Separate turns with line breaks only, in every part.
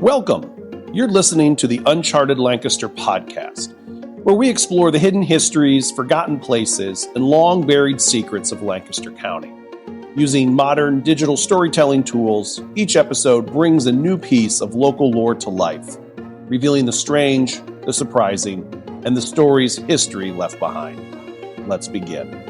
Welcome! You're listening to the Uncharted Lancaster podcast, where we explore the hidden histories, forgotten places, and long-buried secrets of Lancaster County. Using modern digital storytelling tools, each episode brings a new piece of local lore to life, revealing the strange, the surprising, and the stories history left behind. Let's begin.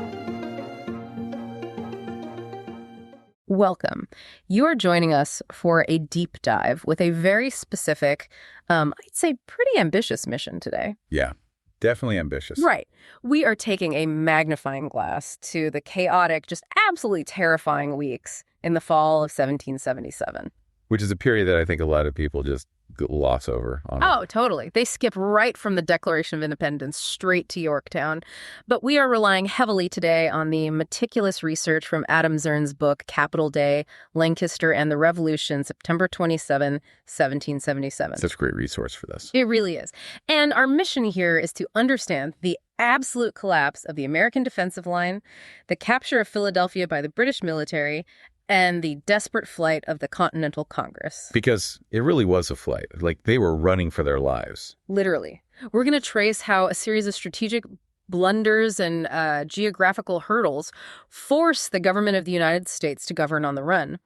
Welcome. You are joining us for a deep dive with a very specific, I'd say pretty ambitious mission today.
Yeah, definitely ambitious.
Right. We are taking a magnifying glass to the chaotic, just absolutely terrifying weeks in the fall of 1777.
Which is a period that I think a lot of people just gloss over.
Oh, totally. They skip right from the Declaration of Independence straight to Yorktown. But we are relying heavily today on the meticulous research from Adam Zern's book, Capital Day, Lancaster and the Revolution, September 27, 1777.
Such a great resource for this.
It really is. And our mission here is to understand the absolute collapse of the American defensive line, the capture of Philadelphia by the British military, and the desperate flight of the Continental Congress.
Because it really was a flight. Like, they were running for their lives.
Literally. We're going to trace how a series of strategic blunders and geographical hurdles forced the government of the United States to govern on the run,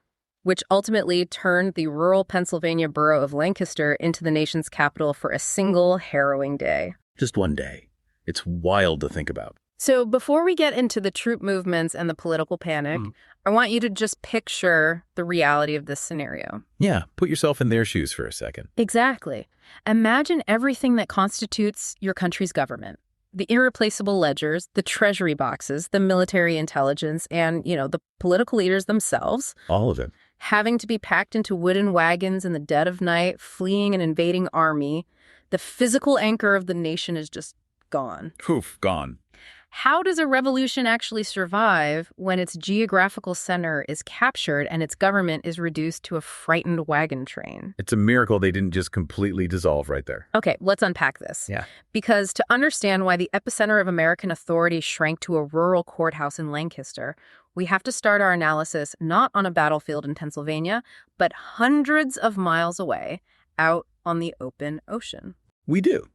which ultimately turned the rural Pennsylvania borough of Lancaster into the nation's capital for a single harrowing day.
Just one day. It's wild to think about.
So before we get into the troop movements and the political panic, I want you to just picture the reality of this scenario.
Yeah, put yourself in their shoes for a second.
Exactly. Imagine everything that constitutes your country's government. The irreplaceable ledgers, the treasury boxes, the military intelligence, and, the political leaders themselves.
All of it.
Having to be packed into wooden wagons in the dead of night, fleeing an invading army. The physical anchor of the nation is just gone.
Poof, gone.
How does a revolution actually survive when its geographical center is captured and its government is reduced to a frightened wagon train?
It's a miracle they didn't just completely dissolve right there.
Okay, let's unpack this.
Yeah.
Because to understand why the epicenter of American authority shrank to a rural courthouse in Lancaster, we have to start our analysis not on a battlefield in Pennsylvania, but hundreds of miles away, out on the open ocean.
We do.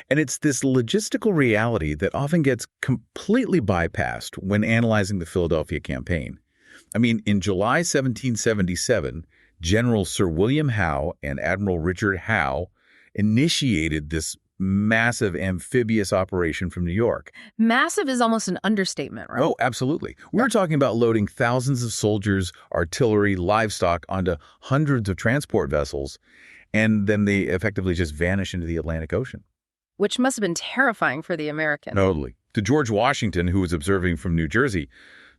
And it's this logistical reality that often gets completely bypassed when analyzing the Philadelphia campaign. I mean, in July 1777, General Sir William Howe and Admiral Richard Howe initiated this massive amphibious operation from New York.
Massive is almost an understatement, right?
Oh, absolutely. We're talking about loading thousands of soldiers, artillery, livestock onto hundreds of transport vessels, and then they effectively just vanish into the Atlantic Ocean.
Which must have been terrifying for the Americans.
Totally. To George Washington, who was observing from New Jersey,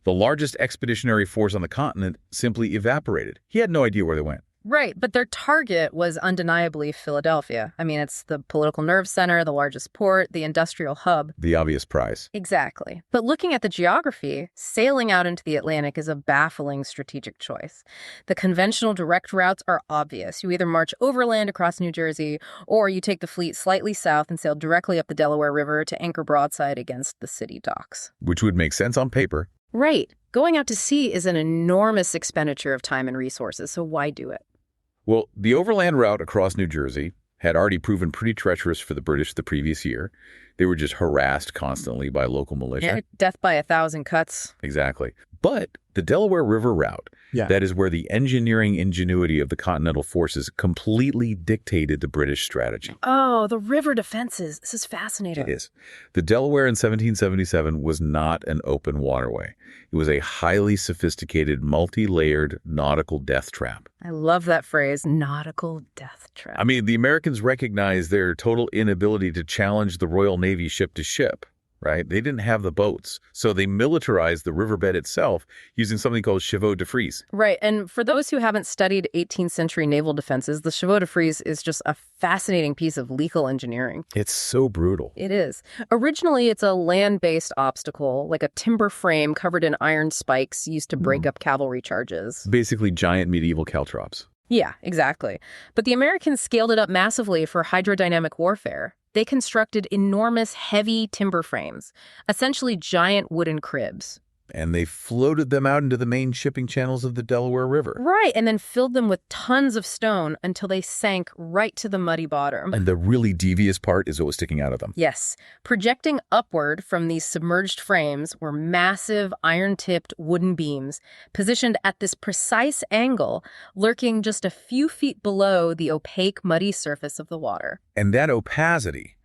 the largest expeditionary force on the continent simply evaporated. He had no idea where they went.
Right, but their target was undeniably Philadelphia. I mean, it's the political nerve center, the largest port, the industrial hub.
The obvious prize.
Exactly. But looking at the geography, sailing out into the Atlantic is a baffling strategic choice. The conventional direct routes are obvious. You either march overland across New Jersey, or you take the fleet slightly south and sail directly up the Delaware River to anchor broadside against the city docks.
Which would make sense on paper.
Right. Going out to sea is an enormous expenditure of time and resources, so why do it?
Well, the overland route across New Jersey had already proven pretty treacherous for the British the previous year. They were just harassed constantly by local militia.
Yeah, death by 1,000 cuts.
Exactly. But the Delaware River route, that is where the engineering ingenuity of the Continental forces completely dictated the British strategy.
Oh, the river defenses. This is fascinating.
It is. The Delaware in 1777 was not an open waterway. It was a highly sophisticated, multi-layered nautical death trap.
I love that phrase, nautical death trap.
I mean, the Americans recognized their total inability to challenge the Royal Navy ship to ship. Right? They didn't have the boats. So they militarized the riverbed itself using something called chevaux de frise.
Right. And for those who haven't studied 18th century naval defenses, the chevaux de frise is just a fascinating piece of lethal engineering.
It's so brutal.
It is. Originally, it's a land-based obstacle, like a timber frame covered in iron spikes used to break up cavalry charges.
Basically giant medieval caltrops.
Yeah, exactly. But the Americans scaled it up massively for hydrodynamic warfare. They constructed enormous, heavy timber frames, essentially giant wooden cribs.
And they floated them out into the main shipping channels of the Delaware River.
Right, and then filled them with tons of stone until they sank right to the muddy bottom.
And the really devious part is what was sticking out of them.
Yes. Projecting upward from these submerged frames were massive iron-tipped wooden beams positioned at this precise angle, lurking just a few feet below the opaque, muddy surface of the water.
And that opacity,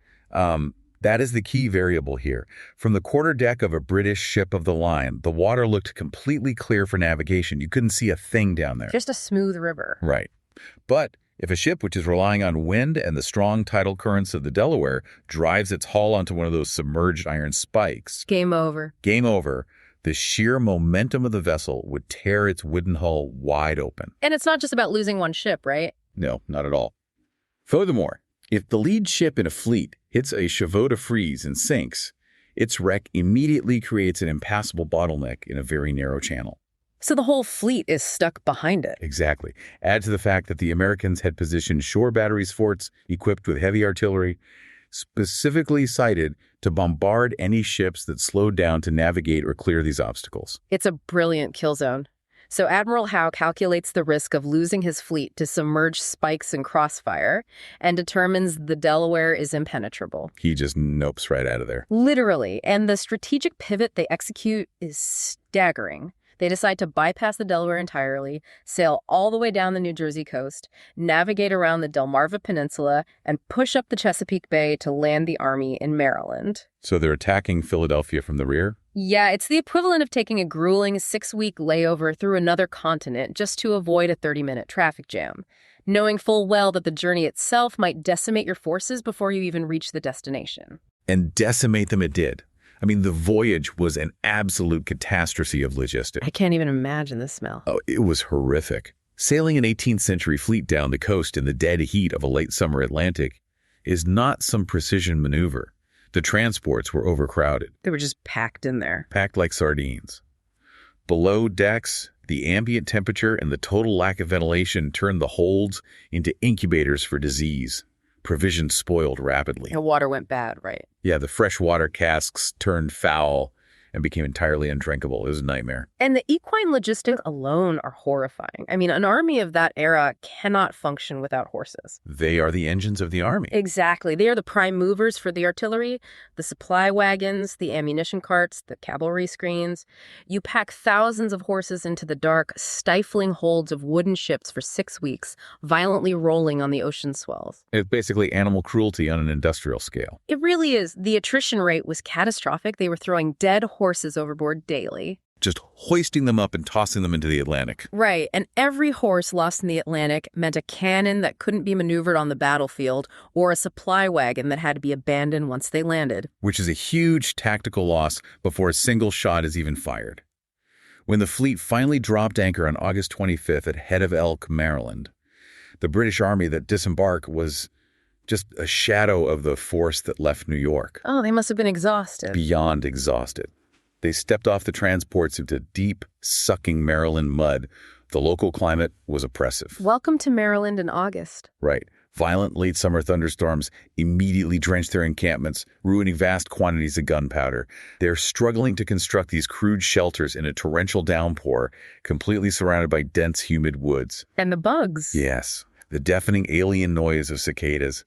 that is the key variable here. From the quarterdeck of a British ship of the line, the water looked completely clear for navigation. You couldn't see a thing down there.
Just a smooth river.
Right. But if a ship which is relying on wind and the strong tidal currents of the Delaware drives its hull onto one of those submerged iron spikes...
Game over.
Game over. The sheer momentum of the vessel would tear its wooden hull wide open.
And it's not just about losing one ship, right?
No, not at all. Furthermore, if the lead ship in a fleet hits a chevaux de frise and sinks, its wreck immediately creates an impassable bottleneck in a very narrow channel.
So the whole fleet is stuck behind it.
Exactly. Add to the fact that the Americans had positioned shore batteries forts equipped with heavy artillery, specifically sited to bombard any ships that slowed down to navigate or clear these obstacles.
It's a brilliant kill zone. So Admiral Howe calculates the risk of losing his fleet to submerged spikes and crossfire and determines the Delaware is impenetrable.
He just nopes right out of there.
Literally. And the strategic pivot they execute is staggering. They decide to bypass the Delaware entirely, sail all the way down the New Jersey coast, navigate around the Delmarva Peninsula, and push up the Chesapeake Bay to land the army in Maryland.
So they're attacking Philadelphia from the rear?
Yeah, it's the equivalent of taking a grueling 6-week layover through another continent just to avoid a 30-minute traffic jam, knowing full well that the journey itself might decimate your forces before you even reach the destination.
And decimate them it did. I mean, the voyage was an absolute catastrophe of logistics.
I can't even imagine the smell.
Oh, it was horrific. Sailing an 18th century fleet down the coast in the dead heat of a late summer Atlantic is not some precision maneuver. The transports were overcrowded.
They were just packed in there.
Packed like sardines. Below decks, the ambient temperature and the total lack of ventilation turned the holds into incubators for disease. Provisions spoiled rapidly.
The water went bad, right?
Yeah, the freshwater casks turned foul and became entirely undrinkable. It was a nightmare.
And the equine logistics alone are horrifying. I mean, an army of that era cannot function without horses.
They are the engines of the army.
Exactly. They are the prime movers for the artillery, the supply wagons, the ammunition carts, the cavalry screens. You pack thousands of horses into the dark, stifling holds of wooden ships for 6 weeks, violently rolling on the ocean swells.
It's basically animal cruelty on an industrial scale.
It really is. The attrition rate was catastrophic. They were throwing dead horses overboard daily.
Just hoisting them up and tossing them into the Atlantic.
Right, and every horse lost in the Atlantic meant a cannon that couldn't be maneuvered on the battlefield or a supply wagon that had to be abandoned once they landed.
Which is a huge tactical loss before a single shot is even fired. When the fleet finally dropped anchor on August 25th at Head of Elk, Maryland, the British Army that disembarked was just a shadow of the force that left New York.
Oh, they must have been exhausted.
Beyond exhausted. They stepped off the transports into deep, sucking Maryland mud. The local climate was oppressive.
Welcome to Maryland in August.
Right. Violent late summer thunderstorms immediately drenched their encampments, ruining vast quantities of gunpowder. They're struggling to construct these crude shelters in a torrential downpour, completely surrounded by dense, humid woods.
And the bugs.
Yes. The deafening alien noise of cicadas.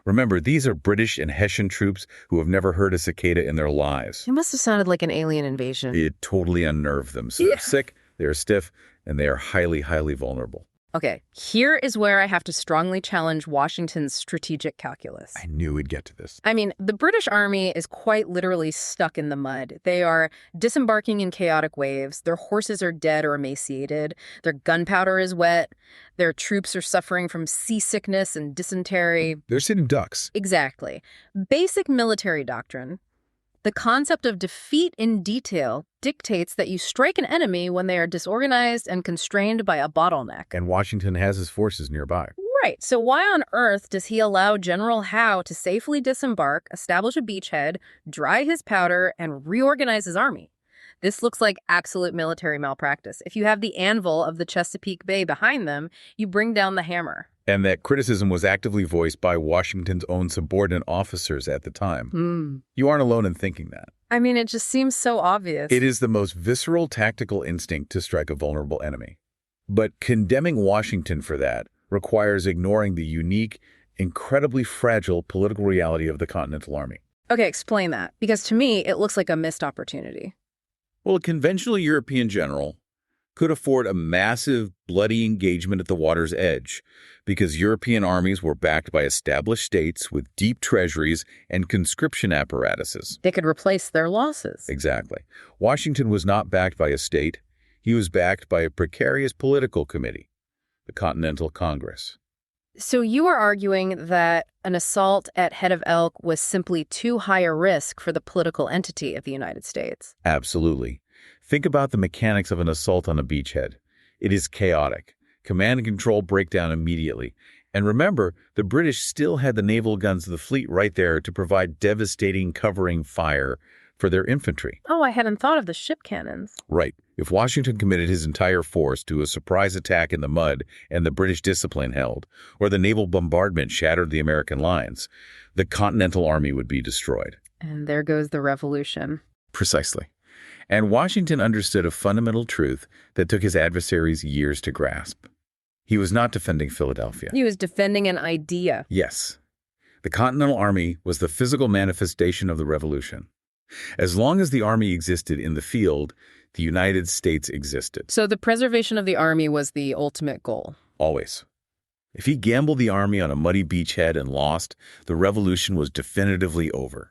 Remember, these are British and Hessian troops who have never heard a cicada in their lives.
It must have sounded like an alien invasion.
It totally unnerved them. So they're sick, they're stiff, and they are highly, highly vulnerable.
Okay, here is where I have to strongly challenge Washington's strategic calculus.
I knew we'd get to this.
I mean, the British Army is quite literally stuck in the mud. They are disembarking in chaotic waves. Their horses are dead or emaciated. Their gunpowder is wet. Their troops are suffering from seasickness and dysentery.
They're sitting ducks.
Exactly. Basic military doctrine. The concept of defeat in detail dictates that you strike an enemy when they are disorganized and constrained by a bottleneck.
And Washington has his forces nearby.
Right. So why on earth does he allow General Howe to safely disembark, establish a beachhead, dry his powder, and reorganize his army? This looks like absolute military malpractice. If you have the anvil of the Chesapeake Bay behind them, you bring down the hammer.
And that criticism was actively voiced by Washington's own subordinate officers at the time. You aren't alone in thinking that.
I mean, it just seems so obvious.
It is the most visceral tactical instinct to strike a vulnerable enemy. But condemning Washington for that requires ignoring the unique, incredibly fragile political reality of the Continental Army.
Okay, explain that. Because to me, it looks like a missed opportunity.
Well, a conventional European general could afford a massive, bloody engagement at the water's edge because European armies were backed by established states with deep treasuries and conscription apparatuses.
They could replace their losses.
Exactly. Washington was not backed by a state. He was backed by a precarious political committee, the Continental Congress.
So you are arguing that an assault at Head of Elk was simply too high a risk for the political entity of the United States.
Absolutely. Think about the mechanics of an assault on a beachhead. It is chaotic. Command and control break down immediately. And remember, the British still had the naval guns of the fleet right there to provide devastating covering fire for their infantry.
Oh, I hadn't thought of the ship cannons.
Right. If Washington committed his entire force to a surprise attack in the mud and the British discipline held, or the naval bombardment shattered the American lines, the Continental Army would be destroyed.
And there goes the revolution.
Precisely. And Washington understood a fundamental truth that took his adversaries years to grasp. He was not defending Philadelphia.
He was defending an idea.
Yes. The Continental Army was the physical manifestation of the revolution. As long as the Army existed in the field, the United States existed.
So the preservation of the Army was the ultimate goal.
Always. If he gambled the Army on a muddy beachhead and lost, the revolution was definitively over.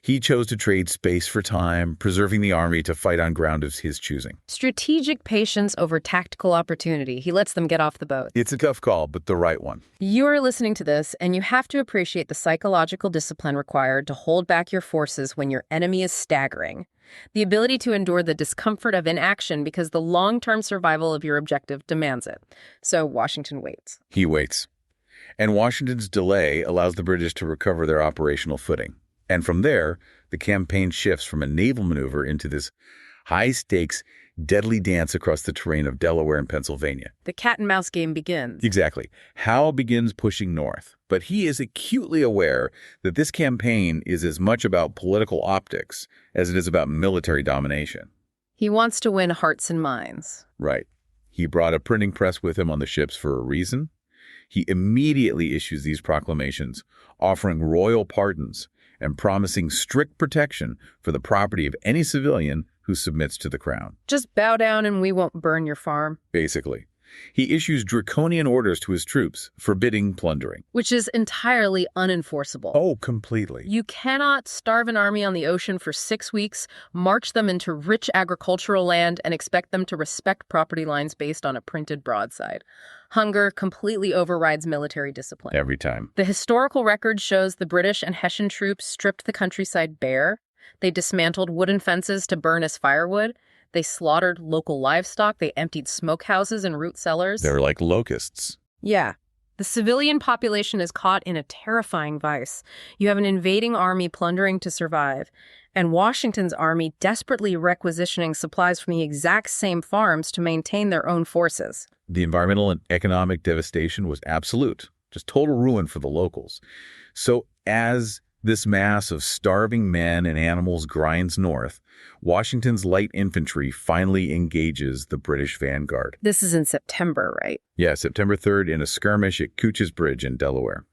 He chose to trade space for time, preserving the Army to fight on ground of his choosing.
Strategic patience over tactical opportunity. He lets them get off the boat.
It's a tough call, but the right one.
You are listening to this, and you have to appreciate the psychological discipline required to hold back your forces when your enemy is staggering. The ability to endure the discomfort of inaction because the long-term survival of your objective demands it. So Washington waits.
He waits. And Washington's delay allows the British to recover their operational footing. And from there, the campaign shifts from a naval maneuver into this high-stakes, deadly dance across the terrain of Delaware and Pennsylvania.
The cat-and-mouse game begins.
Exactly. Howe begins pushing north, but he is acutely aware that this campaign is as much about political optics as it is about military domination.
He wants to win hearts and minds.
Right. He brought a printing press with him on the ships for a reason. He immediately issues these proclamations, offering royal pardons and promising strict protection for the property of any civilian who submits to the crown.
Just bow down and we won't burn your farm.
Basically. He issues draconian orders to his troops, forbidding plundering.
Which is entirely unenforceable.
Oh, completely.
You cannot starve an army on the ocean for 6 weeks, march them into rich agricultural land, and expect them to respect property lines based on a printed broadside. Hunger completely overrides military discipline.
Every time.
The historical record shows the British and Hessian troops stripped the countryside bare. They dismantled wooden fences to burn as firewood. They slaughtered local livestock. They emptied smokehouses and root cellars.
They're like locusts.
Yeah. The civilian population is caught in a terrifying vice. You have an invading army plundering to survive, and Washington's army desperately requisitioning supplies from the exact same farms to maintain their own forces.
The environmental and economic devastation was absolute, just total ruin for the locals. So as this mass of starving men and animals grinds north, Washington's light infantry finally engages the British vanguard.
This is in September, right?
Yeah, September 3rd in a skirmish at Couch's Bridge in Delaware.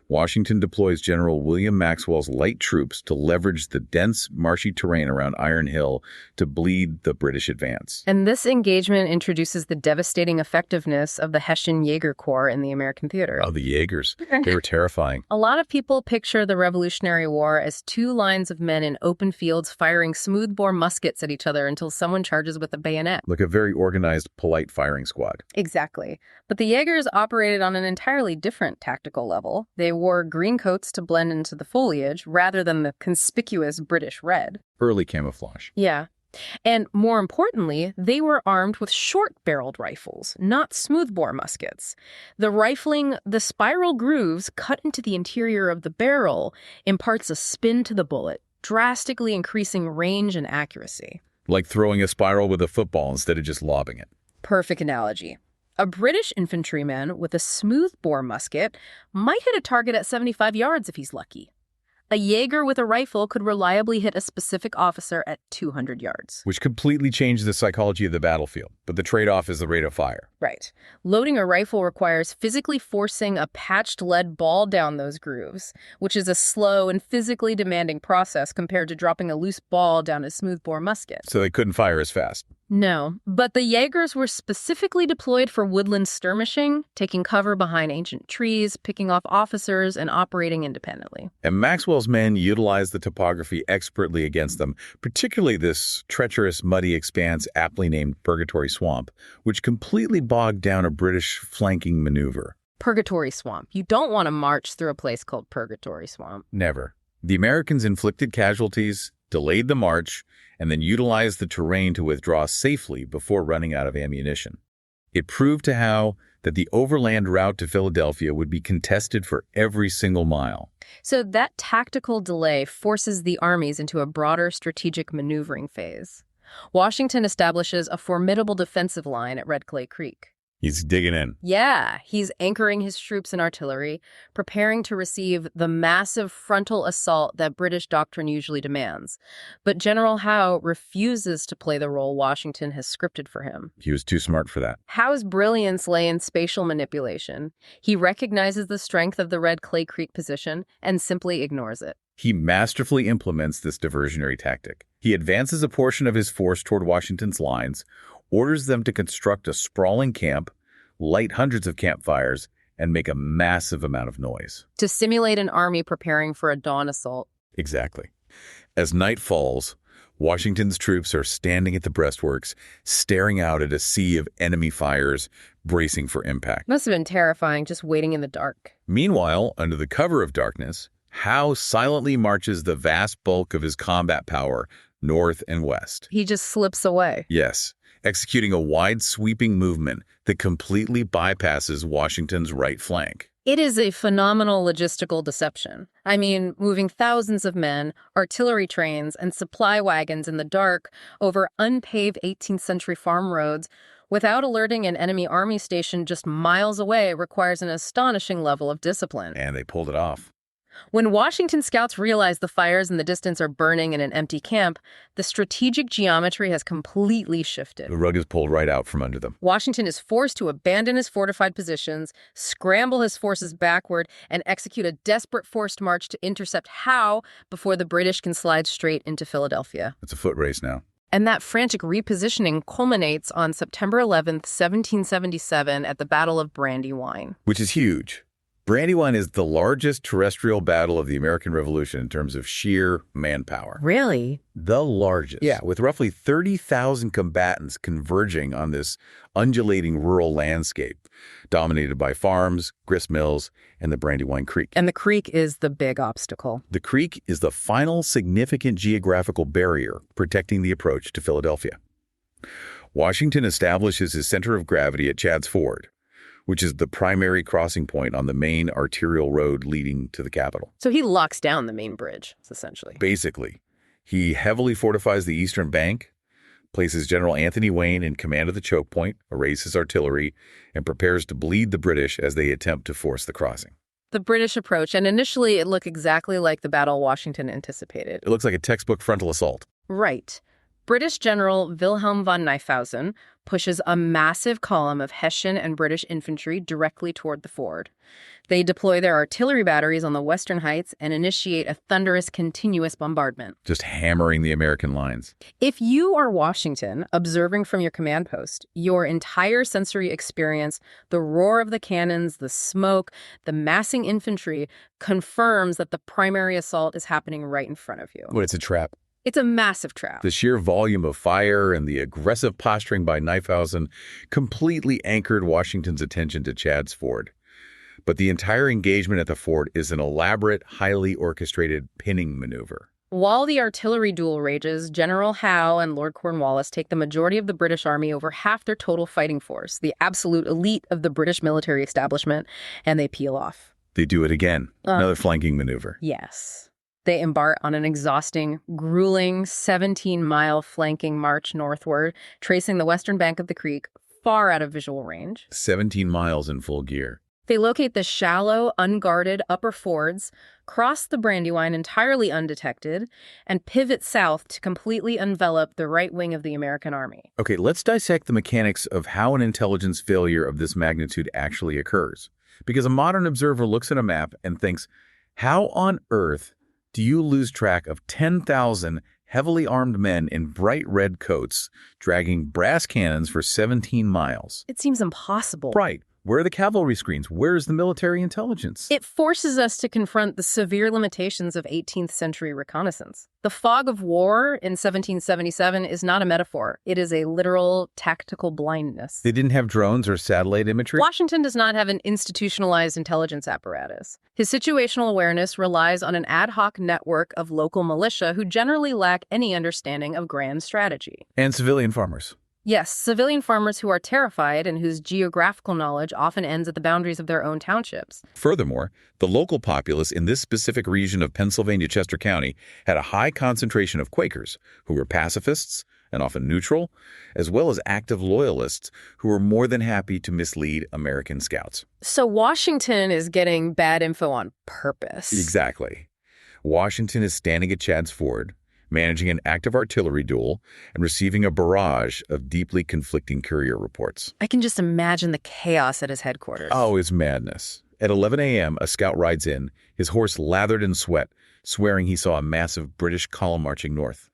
Washington deploys General William Maxwell's light troops to leverage the dense, marshy terrain around Iron Hill to bleed the British advance.
And this engagement introduces the devastating effectiveness of the Hessian Jaeger Corps in the American theater.
Oh, the Jaegers. They were terrifying.
A lot of people picture the Revolutionary War as 2 lines of men in open fields firing smoothbore muskets at each other until someone charges with a bayonet.
Like a very organized, polite firing squad.
Exactly. But the Jaegers operated on an entirely different tactical level. They wore green coats to blend into the foliage rather than the conspicuous British red.
Early camouflage.
Yeah. And more importantly, they were armed with short-barreled rifles, not smoothbore muskets. The spiral grooves cut into the interior of the barrel imparts a spin to the bullet, drastically increasing range and accuracy.
Like throwing a spiral with a football instead of just lobbing it.
Perfect analogy. A British infantryman with a smoothbore musket might hit a target at 75 yards if he's lucky. A Jaeger with a rifle could reliably hit a specific officer at 200 yards.
Which completely changed the psychology of the battlefield, but the trade-off is the rate of fire.
Right. Loading a rifle requires physically forcing a patched lead ball down those grooves, which is a slow and physically demanding process compared to dropping a loose ball down a smoothbore musket.
So they couldn't fire as fast.
No, but the Jaegers were specifically deployed for woodland skirmishing, taking cover behind ancient trees, picking off officers, and operating independently.
And Maxwell's men utilized the topography expertly against them, particularly this treacherous, muddy expanse aptly named Purgatory Swamp, which completely bogged down a British flanking maneuver.
Purgatory Swamp. You don't want to march through a place called Purgatory Swamp.
Never. The Americans inflicted casualties, delayed the march, and then utilized the terrain to withdraw safely before running out of ammunition. It proved to Howe that the overland route to Philadelphia would be contested for every single mile.
So that tactical delay forces the armies into a broader strategic maneuvering phase. Washington establishes a formidable defensive line at Red Clay Creek.
He's digging in.
Yeah, he's anchoring his troops and artillery, preparing to receive the massive frontal assault that British doctrine usually demands. But General Howe refuses to play the role Washington has scripted for him.
He was too smart for that.
Howe's brilliance lay in spatial manipulation. He recognizes the strength of the Red Clay Creek position and simply ignores it.
He masterfully implements this diversionary tactic. He advances a portion of his force toward Washington's lines, orders them to construct a sprawling camp, light hundreds of campfires, and make a massive amount of noise.
To simulate an army preparing for a dawn assault.
Exactly. As night falls, Washington's troops are standing at the breastworks, staring out at a sea of enemy fires, bracing for impact.
Must have been terrifying just waiting in the dark.
Meanwhile, under the cover of darkness, Howe silently marches the vast bulk of his combat power north and west.
He just slips away.
Yes, executing a wide sweeping movement that completely bypasses Washington's right flank.
It is a phenomenal logistical deception. I mean, moving thousands of men, artillery trains, and supply wagons in the dark over unpaved 18th century farm roads without alerting an enemy army station just miles away requires an astonishing level of discipline.
And they pulled it off.
When Washington scouts realize the fires in the distance are burning in an empty camp, the strategic geometry has completely shifted.
The rug is pulled right out from under them.
Washington is forced to abandon his fortified positions, scramble his forces backward, and execute a desperate forced march to intercept Howe before the British can slide straight into Philadelphia.
It's a foot race now.
And that frantic repositioning culminates on September 11th, 1777 at the Battle of Brandywine.
Which is huge. Brandywine is the largest terrestrial battle of the American Revolution in terms of sheer manpower.
Really?
The largest. Yeah, with roughly 30,000 combatants converging on this undulating rural landscape, dominated by farms, grist mills, and the Brandywine Creek.
And the creek is the big obstacle.
The creek is the final significant geographical barrier protecting the approach to Philadelphia. Washington establishes his center of gravity at Chad's Ford, which is the primary crossing point on the main arterial road leading to the capital.
So he locks down the main bridge, essentially.
Basically, he heavily fortifies the eastern bank, places General Anthony Wayne in command of the choke point, arrays his artillery, and prepares to bleed the British as they attempt to force the crossing.
The British approach, and initially it looked exactly like the battle Washington anticipated.
It looks like a textbook frontal assault.
Right. British General Wilhelm von Knyphausen pushes a massive column of Hessian and British infantry directly toward the ford. They deploy their artillery batteries on the western heights and initiate a thunderous, continuous bombardment.
Just hammering the American lines.
If you are Washington, observing from your command post, your entire sensory experience, the roar of the cannons, the smoke, the massing infantry, confirms that the primary assault is happening right in front of you.
But it's a trap.
It's a massive trap.
The sheer volume of fire and the aggressive posturing by Knyphausen completely anchored Washington's attention to Chad's Ford. But the entire engagement at the fort is an elaborate, highly orchestrated pinning maneuver.
While the artillery duel rages, General Howe and Lord Cornwallis take the majority of the British army, over half their total fighting force, the absolute elite of the British military establishment, and they peel off.
They do it again. Another flanking maneuver.
Yes. They embark on an exhausting, grueling 17-mile flanking march northward, tracing the western bank of the creek, far out of visual range.
17 miles in full gear.
They locate the shallow, unguarded upper fords, cross the Brandywine entirely undetected, and pivot south to completely envelop the right wing of the American army.
Okay, let's dissect the mechanics of how an intelligence failure of this magnitude actually occurs. Because a modern observer looks at a map and thinks, how on earth do you lose track of 10,000 heavily armed men in bright red coats dragging brass cannons for 17 miles?
It seems impossible.
Right. Where are the cavalry screens? Where is the military intelligence?
It forces us to confront the severe limitations of 18th century reconnaissance. The fog of war in 1777 is not a metaphor. It is a literal tactical blindness.
They didn't have drones or satellite imagery?
Washington does not have an institutionalized intelligence apparatus. His situational awareness relies on an ad hoc network of local militia who generally lack any understanding of grand strategy.
And civilian farmers.
Yes, civilian farmers who are terrified and whose geographical knowledge often ends at the boundaries of their own townships.
Furthermore, the local populace in this specific region of Pennsylvania, Chester County, had a high concentration of Quakers, who were pacifists and often neutral, as well as active loyalists who were more than happy to mislead American scouts.
So Washington is getting bad info on purpose.
Exactly. Washington is standing at Chad's Ford, managing an active artillery duel, and receiving a barrage of deeply conflicting courier reports.
I can just imagine the chaos at his headquarters.
Oh, it's madness. At 11 a.m., a scout rides in, his horse lathered in sweat, swearing he saw a massive British column marching north.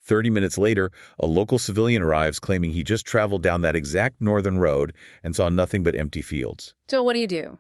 30 minutes later, a local civilian arrives claiming he just traveled down that exact northern road and saw nothing but empty fields.
So what do you do?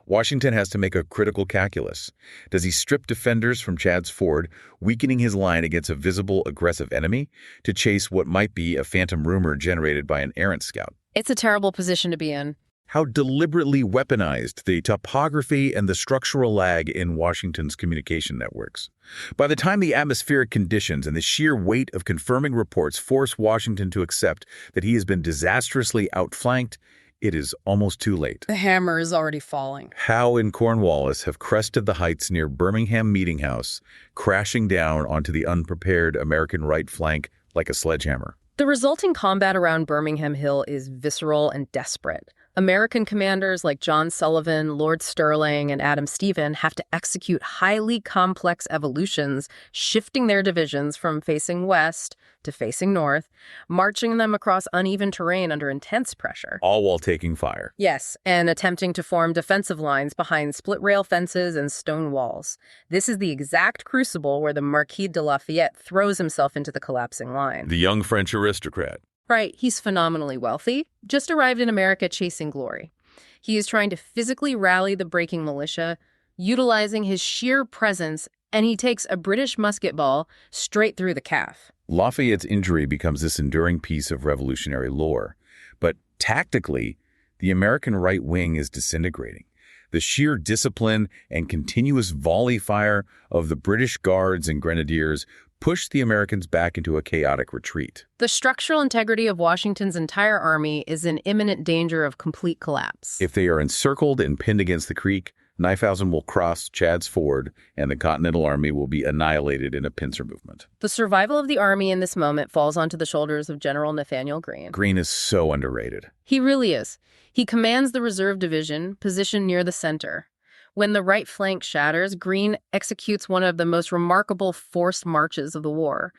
Washington has to make a critical calculus. Does he strip defenders from Chad's Ford, weakening his line against a visible, aggressive enemy, to chase what might be a phantom rumor generated by an errant scout?
It's a terrible position to be in.
How deliberately weaponized the topography and the structural lag in Washington's communication networks. By the time the atmospheric conditions and the sheer weight of confirming reports force Washington to accept that he has been disastrously outflanked, it is almost too late.
The hammer is already falling.
Howe and Cornwallis have crested the heights near Birmingham Meeting House, crashing down onto the unprepared American right flank like a sledgehammer.
The resulting combat around Birmingham Hill is visceral and desperate. American commanders like John Sullivan, Lord Stirling, and Adam Stephen have to execute highly complex evolutions, shifting their divisions from facing west to facing north, marching them across uneven terrain under intense pressure.
All while taking fire.
Yes, and attempting to form defensive lines behind split-rail fences and stone walls. This is the exact crucible where the Marquis de Lafayette throws himself into the collapsing line.
The young French aristocrat.
Right, he's phenomenally wealthy, just arrived in America chasing glory. He is trying to physically rally the breaking militia, utilizing his sheer presence, and he takes a British musket ball straight through the calf.
Lafayette's injury becomes this enduring piece of revolutionary lore. But tactically, the American right wing is disintegrating. The sheer discipline and continuous volley fire of the British Guards and Grenadiers pushed the Americans back into a chaotic retreat.
The structural integrity of Washington's entire army is in imminent danger of complete collapse.
If they are encircled and pinned against the creek, Knyphausen will cross Chad's Ford, and the Continental Army will be annihilated in a pincer movement.
The survival of the army in this moment falls onto the shoulders of General Nathaniel Greene.
Greene is so underrated.
He really is. He commands the reserve division, positioned near the center. When the right flank shatters, Greene executes one of the most remarkable forced marches of the war.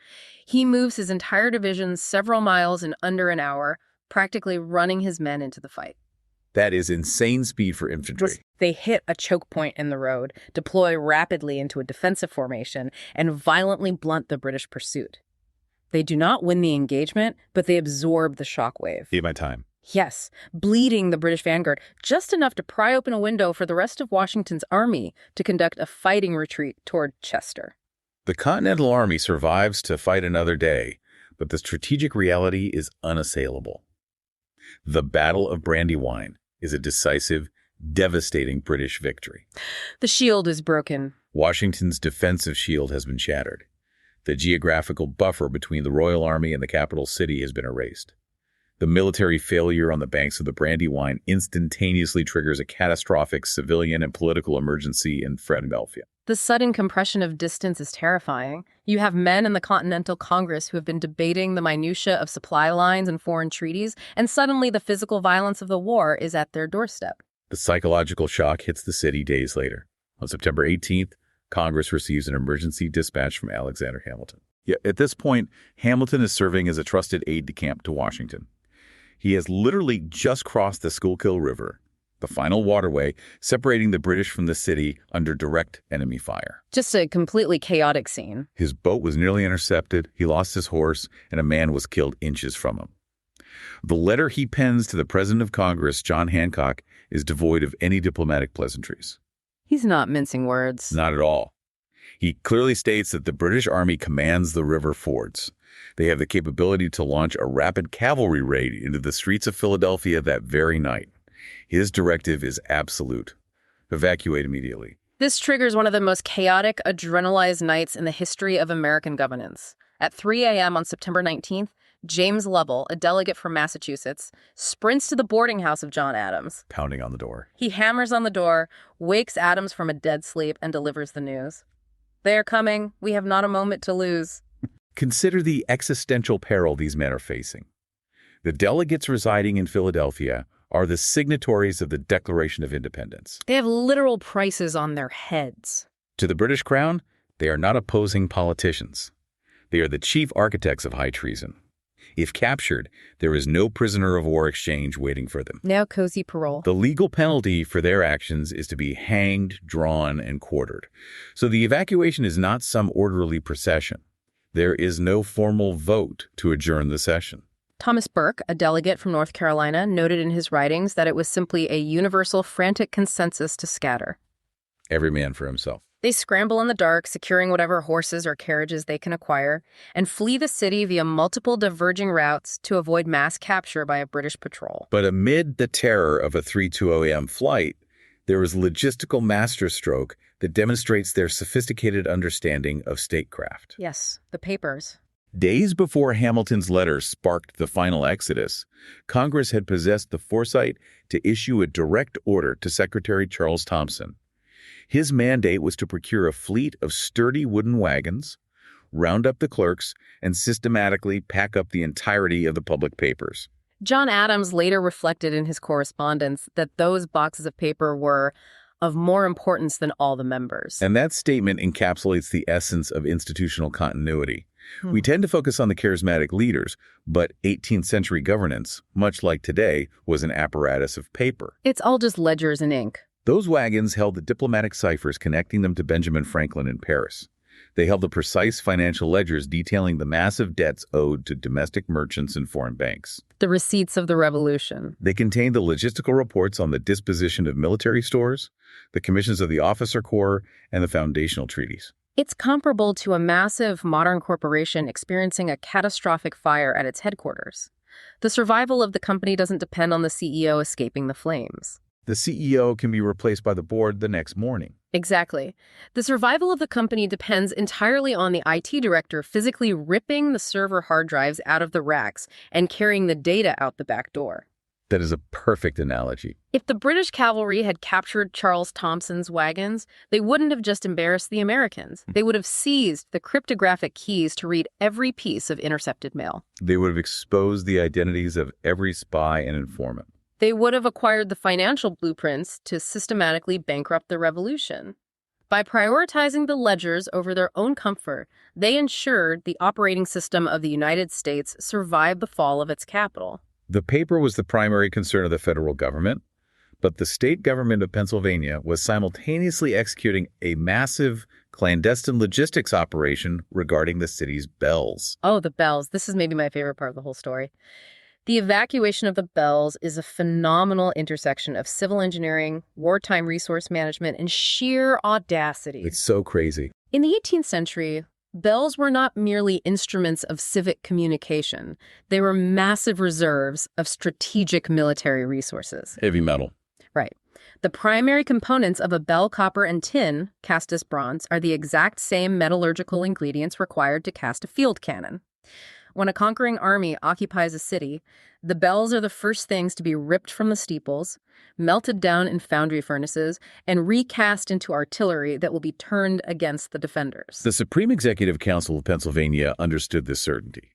He moves his entire division several miles in under an hour, practically running his men into the fight.
That is insane speed for infantry.
They hit a choke point in the road, deploy rapidly into a defensive formation, and violently blunt the British pursuit. They do not win the engagement, but they absorb the shockwave.
Need my time.
Yes, bleeding the British vanguard, just enough to pry open a window for the rest of Washington's army to conduct a fighting retreat toward Chester.
The Continental Army survives to fight another day, but the strategic reality is unassailable. The Battle of Brandywine is a decisive, devastating British victory.
The shield is broken.
Washington's defensive shield has been shattered. The geographical buffer between the Royal Army and the capital city has been erased. The military failure on the banks of the Brandywine instantaneously triggers a catastrophic civilian and political emergency in Philadelphia.
The sudden compression of distance is terrifying. You have men in the Continental Congress who have been debating the minutiae of supply lines and foreign treaties, and suddenly the physical violence of the war is at their doorstep.
The psychological shock hits the city days later. On September 18th, Congress receives an emergency dispatch from Alexander Hamilton. Yeah, at this point, Hamilton is serving as a trusted aide-de-camp to Washington. He has literally just crossed the Schuylkill River, the final waterway separating the British from the city under direct enemy fire.
Just a completely chaotic scene.
His boat was nearly intercepted, he lost his horse, and a man was killed inches from him. The letter he pens to the President of Congress, John Hancock, is devoid of any diplomatic pleasantries.
He's not mincing words.
Not at all. He clearly states that the British Army commands the river fords. They have the capability to launch a rapid cavalry raid into the streets of Philadelphia that very night. His directive is absolute. Evacuate immediately.
This triggers one of the most chaotic, adrenalized nights in the history of American governance. At 3 a.m. on September 19th, James Lovell, a delegate from Massachusetts, sprints to the boarding house of John Adams.
Pounding on the door.
He hammers on the door, wakes Adams from a dead sleep, and delivers the news. They are coming. We have not a moment to lose.
Consider the existential peril these men are facing. The delegates residing in Philadelphia are the signatories of the Declaration of Independence.
They have literal prices on their heads.
To the British Crown, they are not opposing politicians. They are the chief architects of high treason. If captured, there is no prisoner of war exchange waiting for them.
Now cozy parole.
The legal penalty for their actions is to be hanged, drawn, and quartered. So the evacuation is not some orderly procession. There is no formal vote to adjourn the session.
Thomas Burke, a delegate from North Carolina, noted in his writings that it was simply a universal frantic consensus to scatter.
Every man for himself.
They scramble in the dark, securing whatever horses or carriages they can acquire, and flee the city via multiple diverging routes to avoid mass capture by a British patrol.
But amid the terror of a 3:20 a.m. flight, there is logistical masterstroke that demonstrates their sophisticated understanding of statecraft.
Yes, the papers.
Days before Hamilton's letter sparked the final exodus, Congress had possessed the foresight to issue a direct order to Secretary Charles Thomson. His mandate was to procure a fleet of sturdy wooden wagons, round up the clerks, and systematically pack up the entirety of the public papers.
John Adams later reflected in his correspondence that those boxes of paper were of more importance than all the members.
And that statement encapsulates the essence of institutional continuity. We tend to focus on the charismatic leaders, but 18th century governance, much like today, was an apparatus of paper.
It's all just ledgers and ink.
Those wagons held the diplomatic ciphers connecting them to Benjamin Franklin in Paris. They held the precise financial ledgers detailing the massive debts owed to domestic merchants and foreign banks.
The receipts of the revolution.
They contained the logistical reports on the disposition of military stores, the commissions of the officer corps, and the foundational treaties.
It's comparable to a massive modern corporation experiencing a catastrophic fire at its headquarters. The survival of the company doesn't depend on the CEO escaping the flames.
The CEO can be replaced by the board the next morning.
Exactly. The survival of the company depends entirely on the IT director physically ripping the server hard drives out of the racks and carrying the data out the back door.
That is a perfect analogy.
If the British cavalry had captured Charles Thomson's wagons, they wouldn't have just embarrassed the Americans. They would have seized the cryptographic keys to read every piece of intercepted mail.
They would have exposed the identities of every spy and informant.
They would have acquired the financial blueprints to systematically bankrupt the revolution. By prioritizing the ledgers over their own comfort, they ensured the operating system of the United States survived the fall of its capital.
The paper was the primary concern of the federal government, but the state government of Pennsylvania was simultaneously executing a massive clandestine logistics operation regarding the city's bells.
Oh, the bells. This is maybe my favorite part of the whole story. The evacuation of the bells is a phenomenal intersection of civil engineering, wartime resource management, and sheer audacity.
It's so crazy.
In the 18th century, bells were not merely instruments of civic communication. They were massive reserves of strategic military resources.
Heavy metal.
Right. The primary components of a bell, copper, and tin, cast as bronze, are the exact same metallurgical ingredients required to cast a field cannon. When a conquering army occupies a city, the bells are the first things to be ripped from the steeples, melted down in foundry furnaces, and recast into artillery that will be turned against the defenders.
The Supreme Executive Council of Pennsylvania understood this certainty.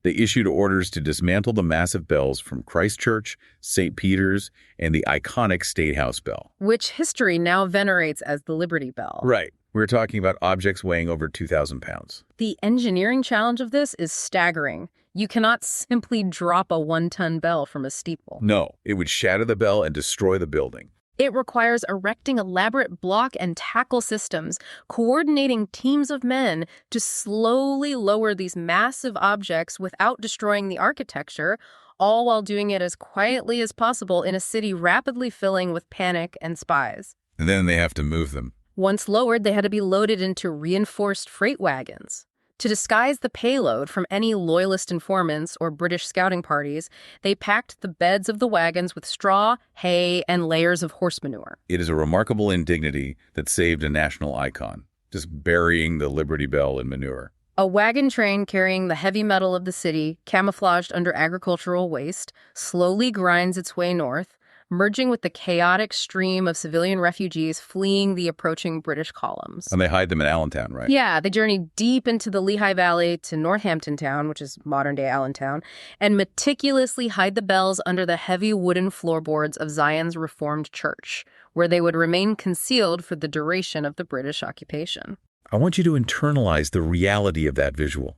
They issued orders to dismantle the massive bells from Christ Church, St. Peter's, and the iconic State House bell,
which history now venerates as the Liberty Bell.
Right. We're talking about objects weighing over 2,000 pounds.
The engineering challenge of this is staggering. You cannot simply drop a 1-ton bell from a steeple.
No, it would shatter the bell and destroy the building.
It requires erecting elaborate block and tackle systems, coordinating teams of men to slowly lower these massive objects without destroying the architecture, all while doing it as quietly as possible in a city rapidly filling with panic and spies.
And then they have to move them.
Once lowered, they had to be loaded into reinforced freight wagons. To disguise the payload from any loyalist informants or British scouting parties, they packed the beds of the wagons with straw, hay, and layers of horse manure.
It is a remarkable indignity that saved a national icon, just burying the Liberty Bell in manure.
A wagon train carrying the heavy metal of the city, camouflaged under agricultural waste, slowly grinds its way north, merging with the chaotic stream of civilian refugees fleeing the approaching British columns.
And they hide them in Allentown, right?
Yeah, they journey deep into the Lehigh Valley to Northampton Town, which is modern-day Allentown, and meticulously hide the bells under the heavy wooden floorboards of Zion's Reformed Church, where they would remain concealed for the duration of the British occupation.
I want you to internalize the reality of that visual.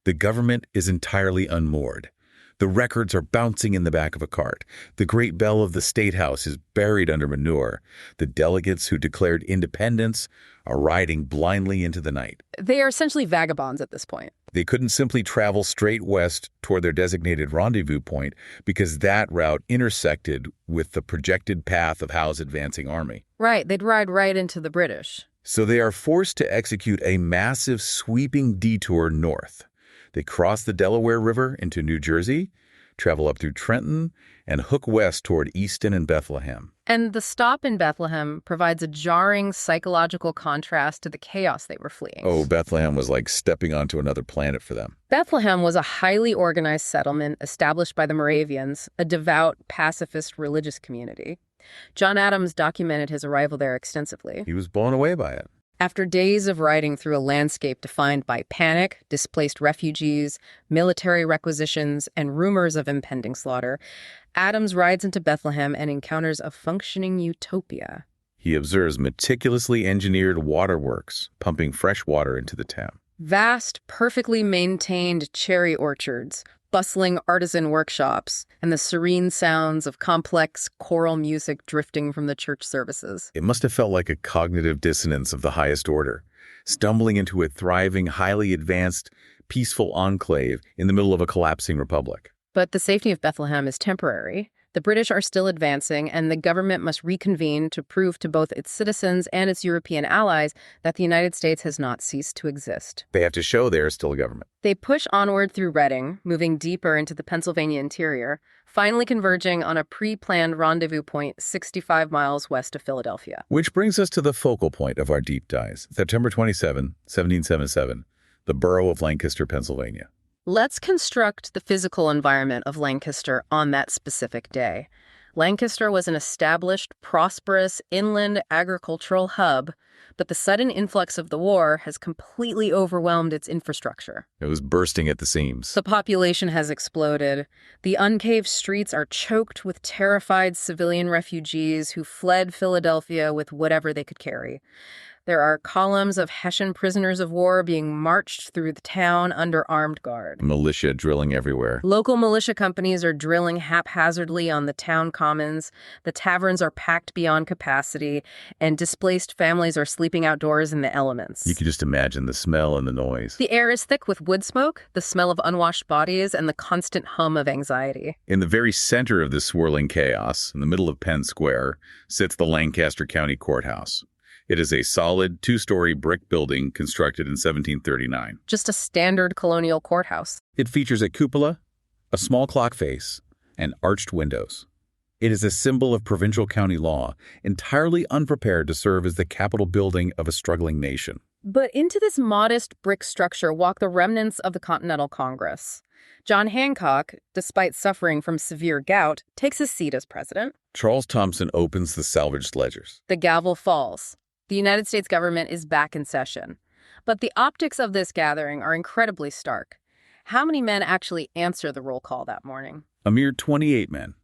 The government is entirely unmoored. The records are bouncing in the back of a cart. The great bell of the State House is buried under manure. The delegates who declared independence are riding blindly into the night.
They are essentially vagabonds at this point.
They couldn't simply travel straight west toward their designated rendezvous point because that route intersected with the projected path of Howe's advancing army.
Right, they'd ride right into the British.
So they are forced to execute a massive sweeping detour north. They cross the Delaware River into New Jersey, travel up through Trenton, and hook west toward Easton and Bethlehem.
And the stop in Bethlehem provides a jarring psychological contrast to the chaos they were fleeing.
Oh, Bethlehem was like stepping onto another planet for them.
Bethlehem was a highly organized settlement established by the Moravians, a devout, pacifist religious community. John Adams documented his arrival there extensively.
He was blown away by it.
After days of riding through a landscape defined by panic, displaced refugees, military requisitions, and rumors of impending slaughter, Adams rides into Bethlehem and encounters a functioning utopia.
He observes meticulously engineered waterworks pumping fresh water into the town.
Vast, perfectly maintained cherry orchards, bustling artisan workshops, and the serene sounds of complex choral music drifting from the church services.
It must have felt like a cognitive dissonance of the highest order, stumbling into a thriving, highly advanced, peaceful enclave in the middle of a collapsing republic.
But the safety of Bethlehem is temporary. The British are still advancing, and the government must reconvene to prove to both its citizens and its European allies that the United States has not ceased to exist.
They have to show they're still a government.
They push onward through Reading, moving deeper into the Pennsylvania interior, finally converging on a pre-planned rendezvous point 65 miles west of Philadelphia.
Which brings us to the focal point of our deep dives, September 27, 1777, the borough of Lancaster, Pennsylvania.
Let's construct the physical environment of Lancaster on that specific day. Lancaster was an established, prosperous, inland agricultural hub, but the sudden influx of the war has completely overwhelmed its infrastructure.
It was bursting at the seams.
The population has exploded. The uncaved streets are choked with terrified civilian refugees who fled Philadelphia with whatever they could carry. There are columns of Hessian prisoners of war being marched through the town under armed guard.
Militia drilling everywhere.
Local militia companies are drilling haphazardly on the town commons. The taverns are packed beyond capacity, and displaced families are sleeping outdoors in the elements.
You can just imagine the smell and the noise.
The air is thick with wood smoke, the smell of unwashed bodies, and the constant hum of anxiety.
In the very center of this swirling chaos, in the middle of Penn Square, sits the Lancaster County Courthouse. It is a solid, two-story brick building constructed in 1739.
Just a standard colonial courthouse.
It features a cupola, a small clock face, and arched windows. It is a symbol of provincial county law, entirely unprepared to serve as the capital building of a struggling nation.
But into this modest brick structure walk the remnants of the Continental Congress. John Hancock, despite suffering from severe gout, takes his seat as president.
Charles Thompson opens the salvaged ledgers.
The gavel falls. The United States government is back in session. But the optics of this gathering are incredibly stark. How many men actually answer the roll call that morning?
A mere 28 men,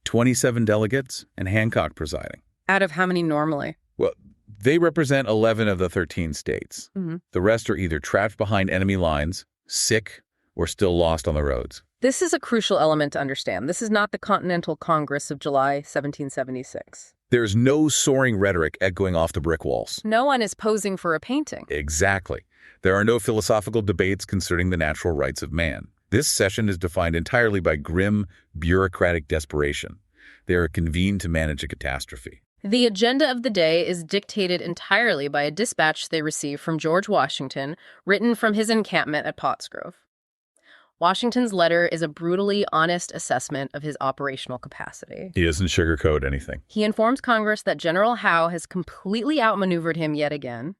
27 delegates, and Hancock presiding.
Out of how many normally?
Well, they represent 11 of the 13 states. The rest are either trapped behind enemy lines, sick, or still lost on the roads.
This is a crucial element to understand. This is not the Continental Congress of July 1776.
There's no soaring rhetoric echoing off the brick walls.
No one is posing for a painting.
Exactly. There are no philosophical debates concerning the natural rights of man. This session is defined entirely by grim, bureaucratic desperation. They are convened to manage a catastrophe.
The agenda of the day is dictated entirely by a dispatch they receive from George Washington, written from his encampment at Pottsgrove. Washington's letter is a brutally honest assessment of his operational capacity.
He doesn't sugarcoat anything.
He informs Congress that General Howe has completely outmaneuvered him yet again.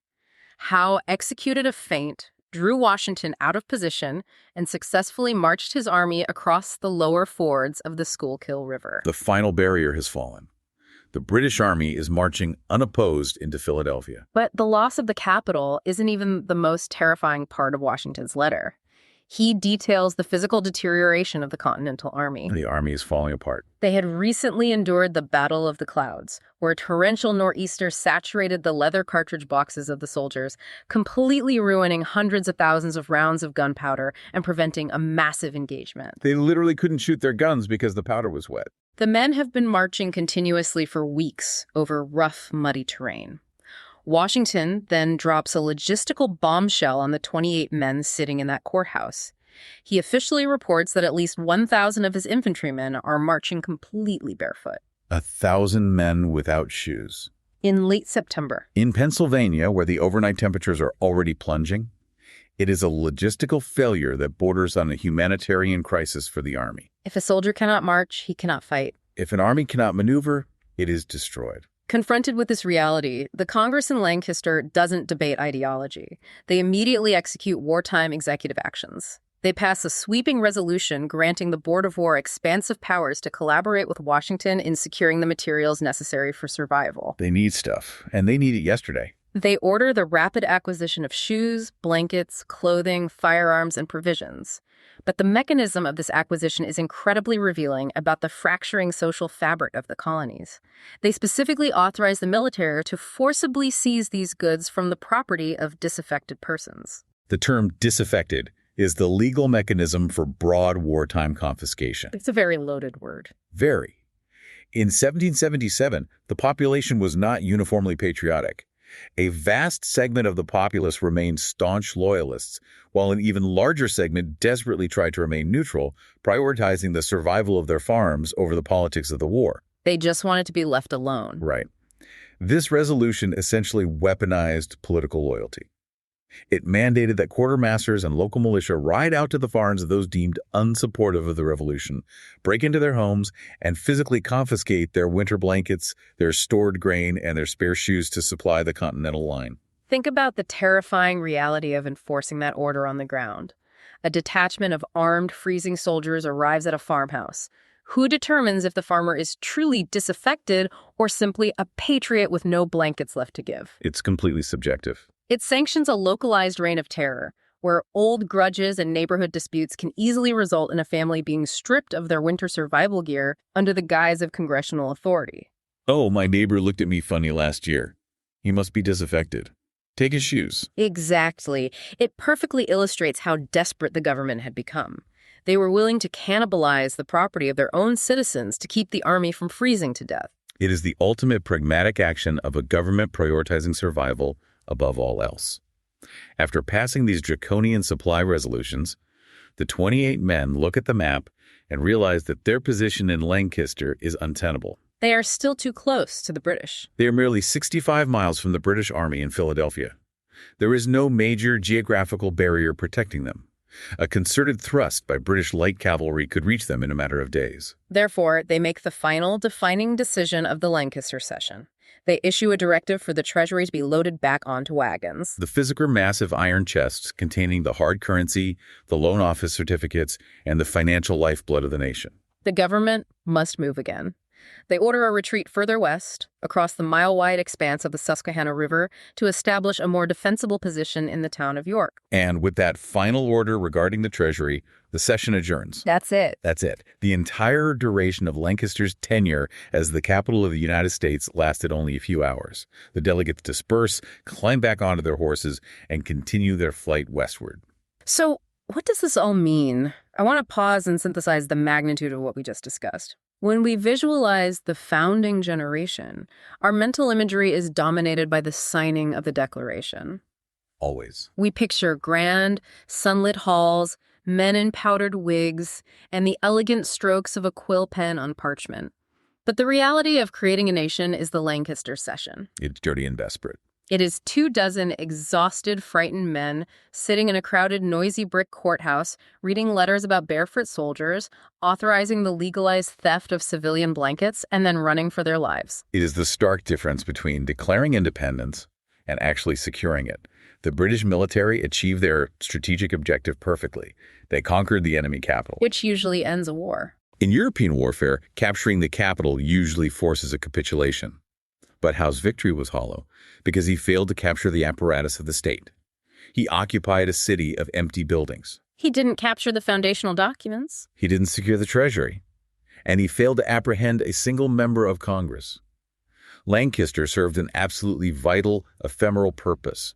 Howe executed a feint, drew Washington out of position, and successfully marched his army across the lower fords of the Schuylkill River.
The final barrier has fallen. The British Army is marching unopposed into Philadelphia.
But the loss of the capital isn't even the most terrifying part of Washington's letter. He details the physical deterioration of the Continental Army.
The army is falling apart.
They had recently endured the Battle of the Clouds, where a torrential nor'easter saturated the leather cartridge boxes of the soldiers, completely ruining hundreds of thousands of rounds of gunpowder and preventing a massive engagement.
They literally couldn't shoot their guns because the powder was wet.
The men have been marching continuously for weeks over rough, muddy terrain. Washington then drops a logistical bombshell on the 28 men sitting in that courthouse. He officially reports that at least 1,000 of his infantrymen are marching completely barefoot.
1,000 men without shoes.
In late September.
In Pennsylvania, where the overnight temperatures are already plunging, it is a logistical failure that borders on a humanitarian crisis for the army.
If a soldier cannot march, he cannot fight.
If an army cannot maneuver, it is destroyed.
Confronted with this reality, the Congress in Lancaster doesn't debate ideology. They immediately execute wartime executive actions. They pass a sweeping resolution granting the Board of War expansive powers to collaborate with Washington in securing the materials necessary for survival.
They need stuff, and they need it yesterday.
They order the rapid acquisition of shoes, blankets, clothing, firearms, and provisions. But the mechanism of this acquisition is incredibly revealing about the fracturing social fabric of the colonies. They specifically authorize the military to forcibly seize these goods from the property of disaffected persons.
The term disaffected is the legal mechanism for broad wartime confiscation.
It's a very loaded word.
Very. In 1777, the population was not uniformly patriotic. A vast segment of the populace remained staunch loyalists, while an even larger segment desperately tried to remain neutral, prioritizing the survival of their farms over the politics of the war.
They just wanted to be left alone.
Right. This resolution essentially weaponized political loyalty. It mandated that quartermasters and local militia ride out to the farms of those deemed unsupportive of the revolution, break into their homes, and physically confiscate their winter blankets, their stored grain, and their spare shoes to supply the Continental line.
Think about the terrifying reality of enforcing that order on the ground. A detachment of armed, freezing soldiers arrives at a farmhouse. Who determines if the farmer is truly disaffected or simply a patriot with no blankets left to give?
It's completely subjective.
It sanctions a localized reign of terror, where old grudges and neighborhood disputes can easily result in a family being stripped of their winter survival gear under the guise of congressional authority.
Oh, my neighbor looked at me funny last year. He must be disaffected. Take his shoes.
Exactly. It perfectly illustrates how desperate the government had become. They were willing to cannibalize the property of their own citizens to keep the army from freezing to death.
It is the ultimate pragmatic action of a government prioritizing survival above all else. After passing these draconian supply resolutions, the 28 men look at the map and realize that their position in Lancaster is untenable.
They are still too close to the British.
They are merely 65 miles from the British Army in Philadelphia. There is no major geographical barrier protecting them. A concerted thrust by British light cavalry could reach them in a matter of days.
Therefore, they make the final defining decision of the Lancaster session. They issue a directive for the treasury to be loaded back onto wagons.
The physical massive iron chests containing the hard currency, the loan office certificates, and the financial lifeblood of the nation.
The government must move again. They order a retreat further west, across the mile-wide expanse of the Susquehanna River, to establish a more defensible position in the town of York.
And with that final order regarding the treasury, the session adjourns.
That's it.
That's it. The entire duration of Lancaster's tenure as the capital of the United States lasted only a few hours. The delegates disperse, climb back onto their horses, and continue their flight westward.
So, what does this all mean? I want to pause and synthesize the magnitude of what we just discussed. When we visualize the founding generation, our mental imagery is dominated by the signing of the Declaration.
Always.
We picture grand, sunlit halls, men in powdered wigs, and the elegant strokes of a quill pen on parchment. But the reality of creating a nation is the Lancaster session.
It's dirty and desperate.
It is 24 exhausted, frightened men sitting in a crowded, noisy brick courthouse, reading letters about barefoot soldiers, authorizing the legalized theft of civilian blankets, and then running for their lives.
It is the stark difference between declaring independence and actually securing it. The British military achieved their strategic objective perfectly. They conquered the enemy capital,
Which usually ends a war.
In European warfare, capturing the capital usually forces a capitulation. But Howe's victory was hollow because he failed to capture the apparatus of the state. He occupied a city of empty buildings.
He didn't capture the foundational documents.
He didn't secure the treasury. And he failed to apprehend a single member of Congress. Lancaster served an absolutely vital, ephemeral purpose.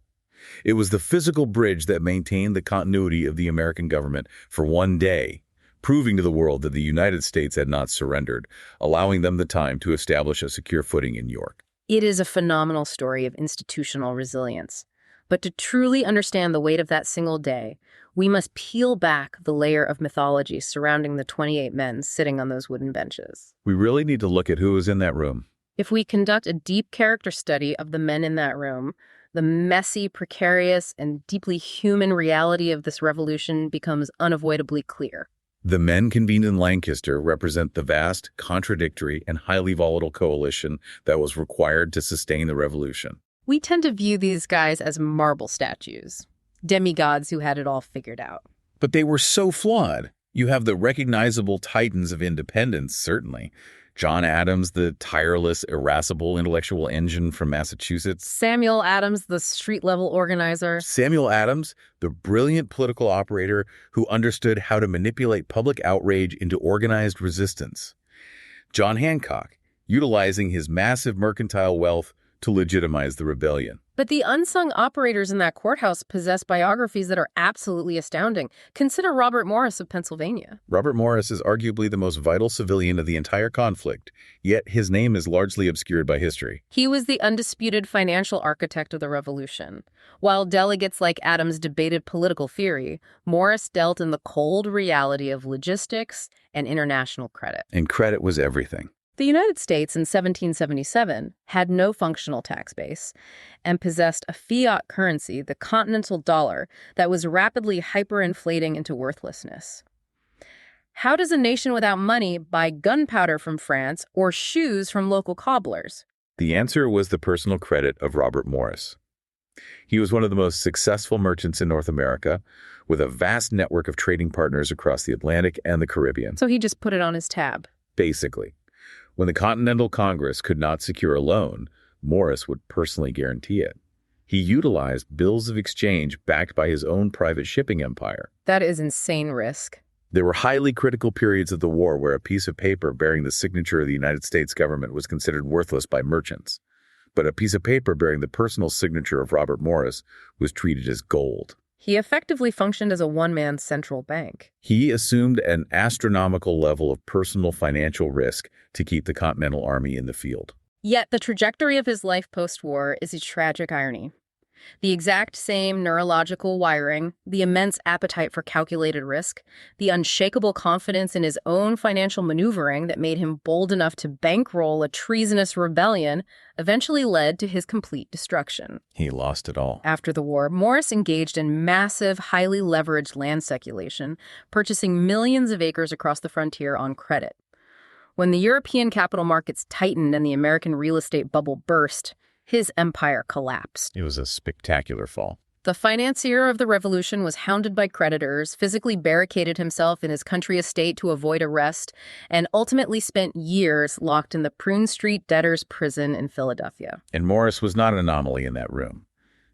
It was the physical bridge that maintained the continuity of the American government for one day, proving to the world that the United States had not surrendered, allowing them the time to establish a secure footing in York.
It is a phenomenal story of institutional resilience. But to truly understand the weight of that single day, we must peel back the layer of mythology surrounding the 28 men sitting on those wooden benches.
We really need to look at who was in that room.
If we conduct a deep character study of the men in that room, the messy, precarious, and deeply human reality of this revolution becomes unavoidably clear.
The men convened in Lancaster represent the vast, contradictory, and highly volatile coalition that was required to sustain the revolution.
We tend to view these guys as marble statues, demigods who had it all figured out.
But they were so flawed. You have the recognizable titans of independence, certainly. John Adams, the tireless, irascible intellectual engine from Massachusetts.
Samuel Adams, the street-level organizer.
Samuel Adams, the brilliant political operator who understood how to manipulate public outrage into organized resistance. John Hancock, utilizing his massive mercantile wealth to legitimize the rebellion.
But the unsung operators in that courthouse possess biographies that are absolutely astounding. Consider Robert Morris of Pennsylvania.
Robert Morris is arguably the most vital civilian of the entire conflict, yet his name is largely obscured by history.
He was the undisputed financial architect of the revolution. While delegates like Adams debated political theory, Morris dealt in the cold reality of logistics and international credit.
And credit was everything.
The United States in 1777 had no functional tax base and possessed a fiat currency, the Continental dollar, that was rapidly hyperinflating into worthlessness. How does a nation without money buy gunpowder from France or shoes from local cobblers?
The answer was the personal credit of Robert Morris. He was one of the most successful merchants in North America, with a vast network of trading partners across the Atlantic and the Caribbean.
So he just put it on his tab.
Basically. When the Continental Congress could not secure a loan, Morris would personally guarantee it. He utilized bills of exchange backed by his own private shipping empire.
That is insane risk.
There were highly critical periods of the war where a piece of paper bearing the signature of the United States government was considered worthless by merchants. But a piece of paper bearing the personal signature of Robert Morris was treated as gold.
He effectively functioned as a one-man central bank.
He assumed an astronomical level of personal financial risk to keep the Continental Army in the field.
Yet the trajectory of his life post-war is a tragic irony. The exact same neurological wiring, the immense appetite for calculated risk, the unshakable confidence in his own financial maneuvering that made him bold enough to bankroll a treasonous rebellion eventually led to his complete destruction.
He lost it all.
After the war, Morris engaged in massive, highly leveraged land speculation, purchasing millions of acres across the frontier on credit. When the European capital markets tightened and the American real estate bubble burst, his empire collapsed.
It was a spectacular fall.
The financier of the revolution was hounded by creditors, physically barricaded himself in his country estate to avoid arrest, and ultimately spent years locked in the Prune Street debtors' prison in Philadelphia.
And Morris was not an anomaly in that room.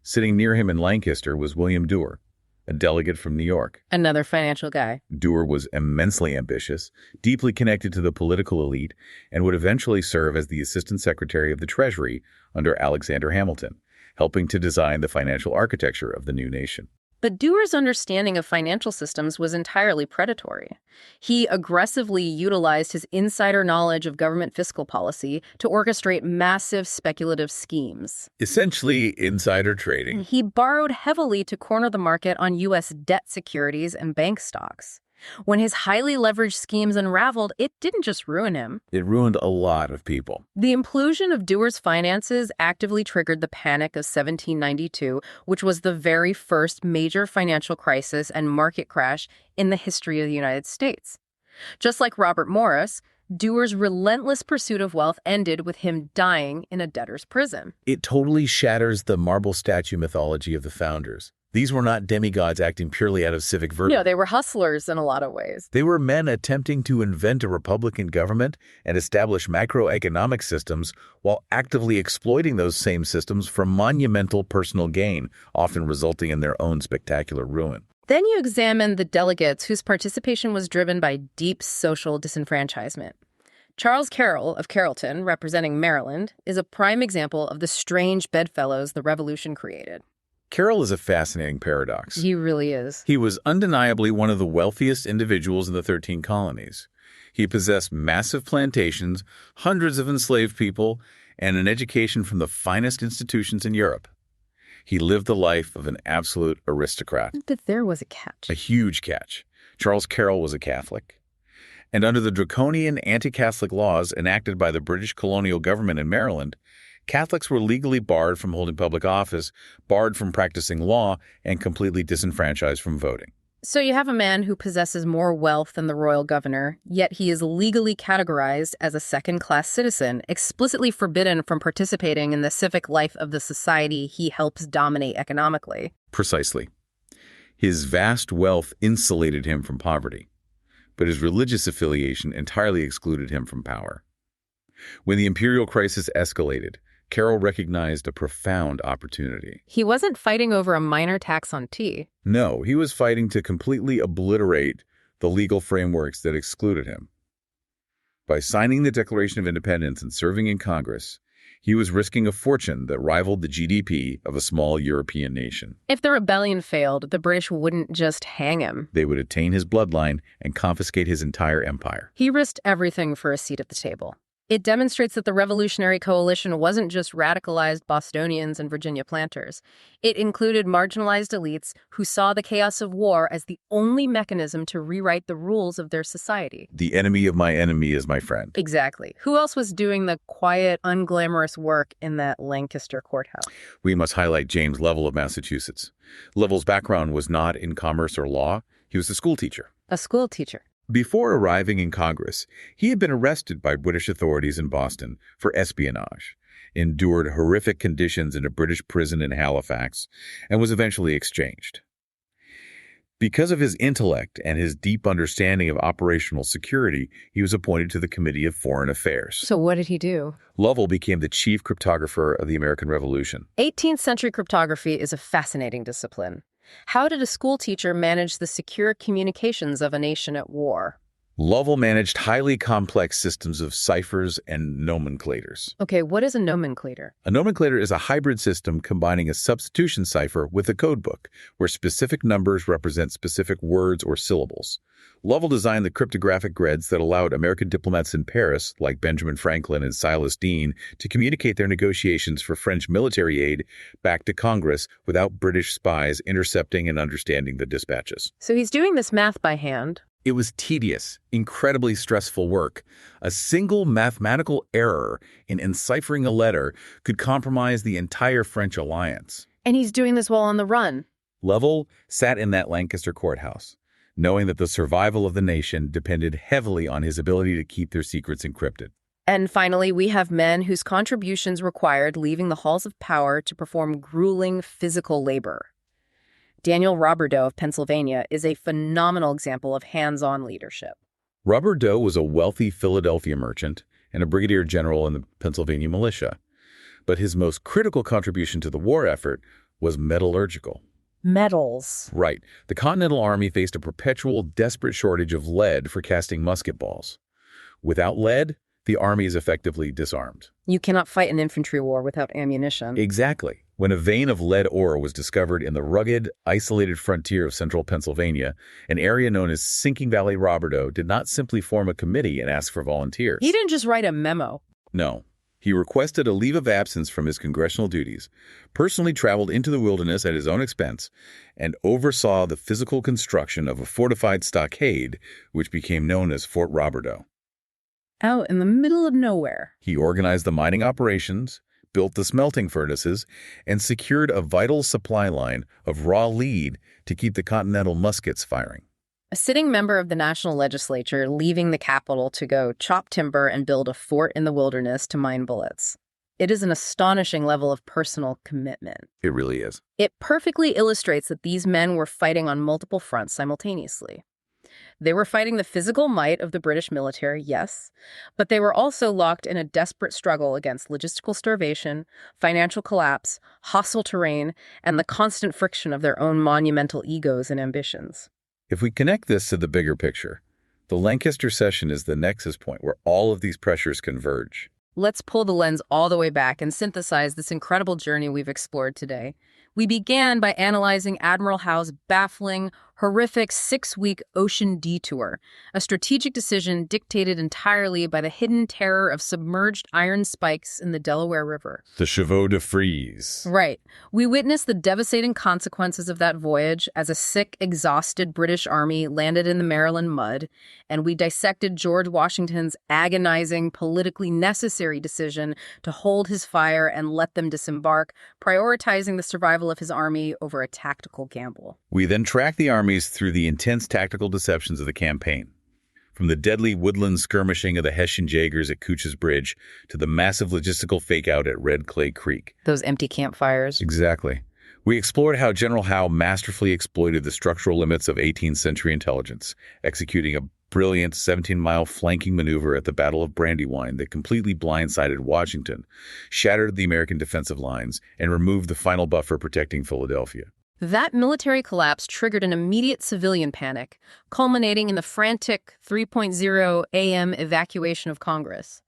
Sitting near him in Lancaster was William Duer, a delegate from New York.
Another financial guy.
Duer was immensely ambitious, deeply connected to the political elite, and would eventually serve as the Assistant Secretary of the Treasury under Alexander Hamilton, helping to design the financial architecture of the new nation.
But Duer's understanding of financial systems was entirely predatory. He aggressively utilized his insider knowledge of government fiscal policy to orchestrate massive speculative schemes.
Essentially, insider trading.
He borrowed heavily to corner the market on U.S. debt securities and bank stocks. When his highly leveraged schemes unraveled, it didn't just ruin him.
It ruined a lot of people.
The implosion of Duer's finances actively triggered the Panic of 1792, which was the very first major financial crisis and market crash in the history of the United States. Just like Robert Morris, Duer's relentless pursuit of wealth ended with him dying in a debtor's prison.
It totally shatters the marble statue mythology of the founders. These were not demigods acting purely out of civic virtue.
No, they were hustlers in a lot of ways.
They were men attempting to invent a republican government and establish macroeconomic systems while actively exploiting those same systems for monumental personal gain, often resulting in their own spectacular ruin.
Then you examine the delegates whose participation was driven by deep social disenfranchisement. Charles Carroll of Carrollton, representing Maryland, is a prime example of the strange bedfellows the Revolution created.
Carroll is a fascinating paradox.
He really is.
He was undeniably one of the wealthiest individuals in the 13 colonies. He possessed massive plantations, hundreds of enslaved people, and an education from the finest institutions in Europe. He lived the life of an absolute aristocrat.
But there was a catch.
A huge catch. Charles Carroll was a Catholic. And under the draconian anti-Catholic laws enacted by the British colonial government in Maryland, Catholics were legally barred from holding public office, barred from practicing law, and completely disenfranchised from voting.
So you have a man who possesses more wealth than the royal governor, yet he is legally categorized as a second-class citizen, explicitly forbidden from participating in the civic life of the society he helps dominate economically.
Precisely. His vast wealth insulated him from poverty, but his religious affiliation entirely excluded him from power. When the imperial crisis escalated, Carroll recognized a profound opportunity.
He wasn't fighting over a minor tax on tea.
No, he was fighting to completely obliterate the legal frameworks that excluded him. By signing the Declaration of Independence and serving in Congress, he was risking a fortune that rivaled the GDP of a small European nation.
If the rebellion failed, the British wouldn't just hang him.
They would attain his bloodline and confiscate his entire empire.
He risked everything for a seat at the table. It demonstrates that the Revolutionary Coalition wasn't just radicalized Bostonians and Virginia planters. It included marginalized elites who saw the chaos of war as the only mechanism to rewrite the rules of their society.
The enemy of my enemy is my friend.
Exactly. Who else was doing the quiet, unglamorous work in that Lancaster courthouse?
We must highlight James Lovell of Massachusetts. Lovell's background was not in commerce or law. He was a school teacher.
A school teacher.
Before arriving in Congress, he had been arrested by British authorities in Boston for espionage, endured horrific conditions in a British prison in Halifax, and was eventually exchanged. Because of his intellect and his deep understanding of operational security, he was appointed to the Committee of Foreign Affairs.
So what did he do?
Lovell became the chief cryptographer of the American Revolution.
18th century cryptography is a fascinating discipline. How did a school teacher manage the secure communications of a nation at war?
Lovell managed highly complex systems of ciphers and nomenclators.
Okay, what is a nomenclator?
A nomenclator is a hybrid system combining a substitution cipher with a codebook, where specific numbers represent specific words or syllables. Lovell designed the cryptographic grids that allowed American diplomats in Paris, like Benjamin Franklin and Silas Deane, to communicate their negotiations for French military aid back to Congress without British spies intercepting and understanding the dispatches.
So he's doing this math by hand.
It was tedious, incredibly stressful work. A single mathematical error in enciphering a letter could compromise the entire French alliance.
And he's doing this while on the run.
Lovell sat in that Lancaster courthouse, knowing that the survival of the nation depended heavily on his ability to keep their secrets encrypted.
And finally, we have men whose contributions required leaving the halls of power to perform grueling physical labor. Daniel Roberdeau of Pennsylvania is a phenomenal example of hands-on leadership.
Roberdeau was a wealthy Philadelphia merchant and a brigadier general in the Pennsylvania militia. But his most critical contribution to the war effort was metallurgical.
Metals.
Right. The Continental Army faced a perpetual, desperate shortage of lead for casting musket balls. Without lead, the army is effectively disarmed.
You cannot fight an infantry war without ammunition.
Exactly. When a vein of lead ore was discovered in the rugged, isolated frontier of central Pennsylvania, an area known as Sinking Valley, Roberdeau did not simply form a committee and ask for volunteers.
He didn't just write a memo.
No. He requested a leave of absence from his congressional duties, personally traveled into the wilderness at his own expense, and oversaw the physical construction of a fortified stockade, which became known as Fort Roberdeau.
Out in the middle of nowhere.
He organized the mining operations, built the smelting furnaces, and secured a vital supply line of raw lead to keep the Continental muskets firing.
A sitting member of the national legislature leaving the capital to go chop timber and build a fort in the wilderness to mine bullets. It is an astonishing level of personal commitment.
It really is.
It perfectly illustrates that these men were fighting on multiple fronts simultaneously. They were fighting the physical might of the British military, yes, but they were also locked in a desperate struggle against logistical starvation, financial collapse, hostile terrain, and the constant friction of their own monumental egos and ambitions.
If we connect this to the bigger picture, the Lancaster session is the nexus point where all of these pressures converge.
Let's pull the lens all the way back and synthesize this incredible journey we've explored today. We began by analyzing Admiral Howe's baffling, horrific 6-week ocean detour, a strategic decision dictated entirely by the hidden terror of submerged iron spikes in the Delaware River.
The chevaux de frise.
Right. We witnessed the devastating consequences of that voyage as a sick, exhausted British army landed in the Maryland mud, and we dissected George Washington's agonizing, politically necessary decision to hold his fire and let them disembark, prioritizing the survival of his army over a tactical gamble.
We then tracked the armies through the intense tactical deceptions of the campaign. From the deadly woodland skirmishing of the Hessian Jaegers at Couch's Bridge to the massive logistical fake-out at Red Clay Creek.
Those empty campfires.
Exactly. We explored how General Howe masterfully exploited the structural limits of 18th century intelligence, executing a brilliant 17-mile flanking maneuver at the Battle of Brandywine that completely blindsided Washington, shattered the American defensive lines, and removed the final buffer protecting Philadelphia.
That military collapse triggered an immediate civilian panic, culminating in the frantic 3:00 a.m. evacuation of Congress.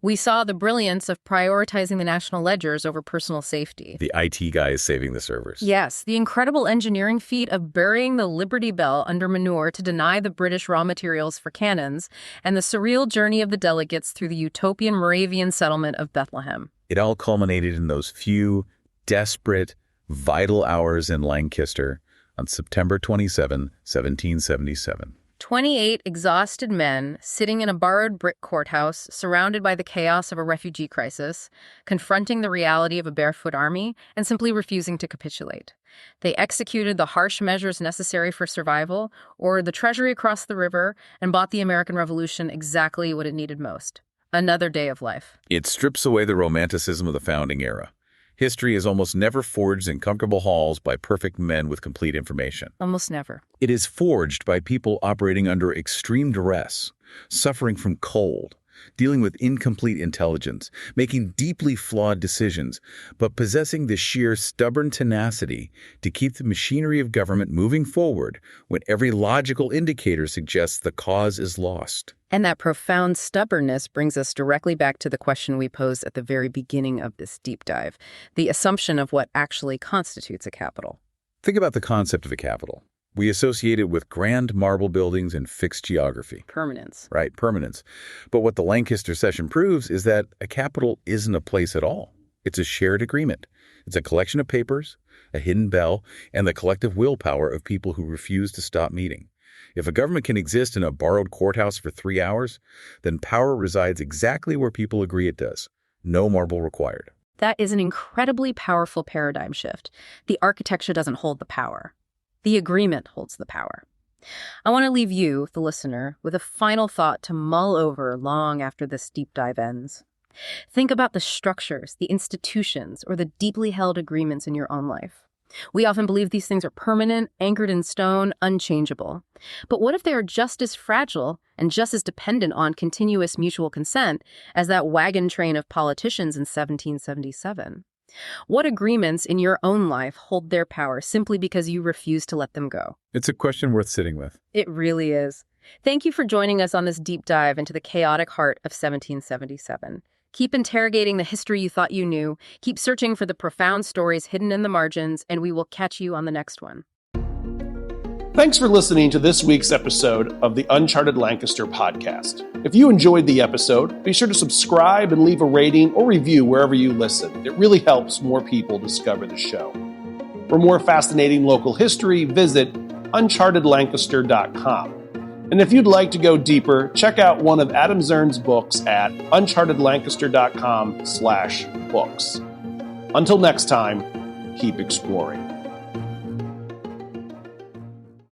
We saw the brilliance of prioritizing the national ledgers over personal safety.
The IT guy is saving the servers.
Yes, the incredible engineering feat of burying the Liberty Bell under manure to deny the British raw materials for cannons, and the surreal journey of the delegates through the utopian Moravian settlement of Bethlehem.
It all culminated in those few, desperate, vital hours in Lancaster on September 27, 1777.
28 exhausted men sitting in a borrowed brick courthouse, surrounded by the chaos of a refugee crisis, confronting the reality of a barefoot army, and simply refusing to capitulate. They executed the harsh measures necessary for survival, ordered the treasury across the river, and bought the American Revolution exactly what it needed most: another day of life.
It strips away the romanticism of the founding era. History is almost never forged in comfortable halls by perfect men with complete information.
Almost never.
It is forged by people operating under extreme duress, suffering from cold, dealing with incomplete intelligence, making deeply flawed decisions, but possessing the sheer stubborn tenacity to keep the machinery of government moving forward when every logical indicator suggests the cause is lost.
And that profound stubbornness brings us directly back to the question we posed at the very beginning of this deep dive, the assumption of what actually constitutes a capital.
Think about the concept of a capital. We associate it with grand marble buildings and fixed geography.
Permanence.
Right, permanence. But what the Lancaster session proves is that a capital isn't a place at all. It's a shared agreement. It's a collection of papers, a hidden bell, and the collective willpower of people who refuse to stop meeting. If a government can exist in a borrowed courthouse for 3 hours, then power resides exactly where people agree it does. No marble required.
That is an incredibly powerful paradigm shift. The architecture doesn't hold the power. The agreement holds the power. I want to leave you, the listener, with a final thought to mull over long after this deep dive ends. Think about the structures, the institutions, or the deeply held agreements in your own life. We often believe these things are permanent, anchored in stone, unchangeable. But what if they are just as fragile and just as dependent on continuous mutual consent as that wagon train of politicians in 1777? What agreements in your own life hold their power simply because you refuse to let them go?
It's a question worth sitting with.
It really is. Thank you for joining us on this deep dive into the chaotic heart of 1777. Keep interrogating the history you thought you knew, keep searching for the profound stories hidden in the margins, and we will catch you on the next one.
Thanks for listening to this week's episode of the Uncharted Lancaster podcast. If you enjoyed the episode, be sure to subscribe and leave a rating or review wherever you listen. It really helps more people discover the show. For more fascinating local history, visit unchartedlancaster.com. And if you'd like to go deeper, check out one of Adam Zern's books at unchartedlancaster.com/books. Until next time, keep exploring.